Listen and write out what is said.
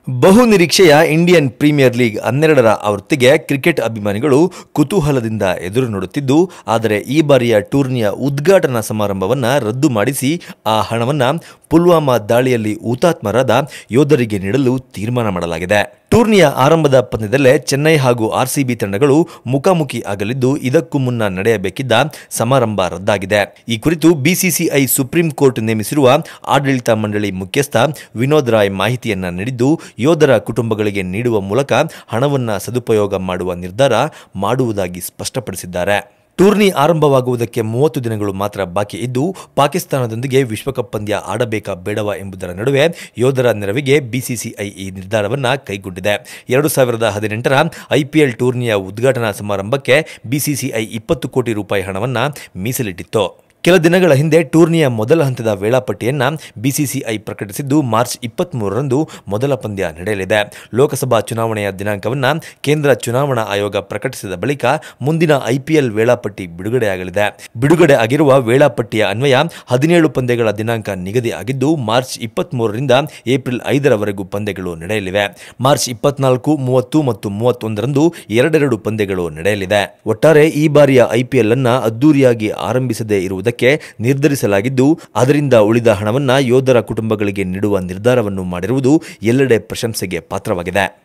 ಬಹುನಿರೀಕ್ಷೆಯ Indian premier league 12ರ ಆವೃತ್ತಿಗೆ cricket ಅಭಿಮಾನಿಗಳು ಕುತೂಹಲದಿಂದ ಎದುರು ನೋಡುತ್ತಿದ್ದು, ಆದರೆ ಈ ಬಾರಿಯ ಟೂರ್ನಿಯ ಉದ್ಘಾಟನಾ ಸಮಾರಂಭವನ್ನು ರದ್ದು ಮಾಡಿಸಿ ಆ ಹಣವನ್ನು ಪುಲ್ವಾಮಾ ದಾಳಿಯಲ್ಲಿ ಹುತಾತ್ಮರಾದ ಯೋಧರಿಗೆ ನೀಡಲು ತೀರ್ಮಾನ ಮಾಡಲಾಗಿದೆ. ಟೂರ್ನಿಯ ಆರಂಭದ ಪಂದ್ಯದಲ್ಲೇ ಚೆನ್ನೈ ಹಾಗೂ ಆರ್ಸಿಬಿ ತಂಡಗಳು ಮುಖಾಮುಖಿ ಆಗಲಿದ್ದು, ಇದಕ್ಕೂ ಮುನ್ನ ನಡೆಯಬೇಕಿದ್ದ ಸಮಾರಂಭ ರದ್ದಾಗಿದೆ. ಈ ಕುರಿತು ಬಿಸಿಸಿಐ ಸುಪ್ರೀಂ ಕೋರ್ಟ್ ನೇಮಿಸಿರುವ ಆಡಳಿತ ಮಂಡಳಿ ಮುಖ್ಯಸ್ಥ ವಿನೋದ್ ರಾಯ್ ಮಾಹಿತಿಯನ್ನ ನೀಡಿದ್ದು, ಯೋಧರ ಕುಟುಂಬಗಳಿಗೆ ನೀಡುವ ಮೂಲಕ ಹಣವನ್ನು ಸದುಪಯೋಗ ಮಾಡುವ ನಿರ್ಧಾರ ಮಾಡುವುದಾಗಿ ಸ್ಪಷ್ಟಪಡಿಸಿದ್ದಾರೆ. ಟೂರ್ನಿ ಆರಂಭವಾಗುವುದಕ್ಕೆ 30 ದಿನಗಳು ಮಾತ್ರ ಬಾಕಿ ಇದ್ದು, ಪಾಕಿಸ್ತಾನದೊಂದಿಗೆ ವಿಶ್ವಕಪ್ ಪಂದ್ಯ ಆಡಬೇಕಾ ಬೇಡವಾ ಎಂಬುದರ ನಡುವೆ ಯೋಧರ ನೆರವಿಗೆ ಬಿಸಿಸಿಐ ಈ ನಿರ್ಧಾರವನ್ನು ಕೈಗೊಂಡಿದೆ. 2018ರ ಐಪಿಎಲ್ ಟೂರ್ನಿಯ ಉದ್ಘಾಟನಾ ಸಮಾರಂಭಕ್ಕೆ ಬಿಸಿಸಿಐ 20 ಕೋಟಿ ರೂಪಾಯಿ ಹಣವನ್ನು ಮೀಸಲಿಟ್ಟಿತ್ತು. ಕೆಲ ದಿನಗಳ ಹಿಂದೆ ಟೂರ್ನಿಯ ಮೊದಲ ಹಂತದ ವೇಳಾಪಟ್ಟಿಯನ್ನು ಬಿಸಿಸಿಐ ಪ್ರಕಟಿಸಿದ್ದು, ಮಾರ್ಚ್ 23ರಂದು ಮೊದಲ ಪಂದ್ಯ ನಡೆಯಲಿದೆ. ಲೋಕಸಭಾ ಚುನಾವಣೆಯ ದಿನಾಂಕವನ್ನು ಕೇಂದ್ರ ಚುನಾವಣಾ ಆಯೋಗ ಪ್ರಕಟಿಸಿದ ಬಳಿಕ ಮುಂದಿನ ಐಪಿಎಲ್ ವೇಳಾಪಟ್ಟಿ ಬಿಡುಗಡೆಯಾಗಲಿದೆ. ಬಿಡುಗಡೆ ಆಗಿರುವ ವೇಳಾಪಟ್ಟಿಯ ಅನ್ವಯ 17 ಪಂದ್ಯಗಳ ದಿನಾಂಕ ನಿಗದಿ ಆಗಿದ್ದು, ಮಾರ್ಚ್ 23ರಿಂದ ಏಪ್ರಿಲ್ 5ರವರೆಗೂ ಪಂದ್ಯಗಳು ನಡೆಯಲಿವೆ. ಮಾರ್ಚ್ 24, 30 ಮತ್ತು 31ರಂದು ಎರಡೆರಡು ಪಂದ್ಯಗಳು ನಡೆಯಲಿದೆ. ಒಟ್ಟಾರೆ ಈ ಬಾರಿಯ ಐಪಿಎಲ್ ಅನ್ನು ಅದ್ದೂರಿಯಾಗಿ ಆರಂಭಿಸದೇ ಇರುವುದಕ್ಕೆ ನಿರ್ಧರಿಸಲಾಗಿದ್ದು, ಅದರಿಂದ ಉಳಿದ ಹಣವನ್ನು ಯೋಧರ ಕುಟುಂಬಗಳಿಗೆ ನೀಡುವ ನಿರ್ಧಾರವನ್ನು ಮಾಡಿರುವುದು ಎಲ್ಲೆಡೆ ಪ್ರಶಂಸೆಗೆ ಪಾತ್ರವಾಗಿದೆ.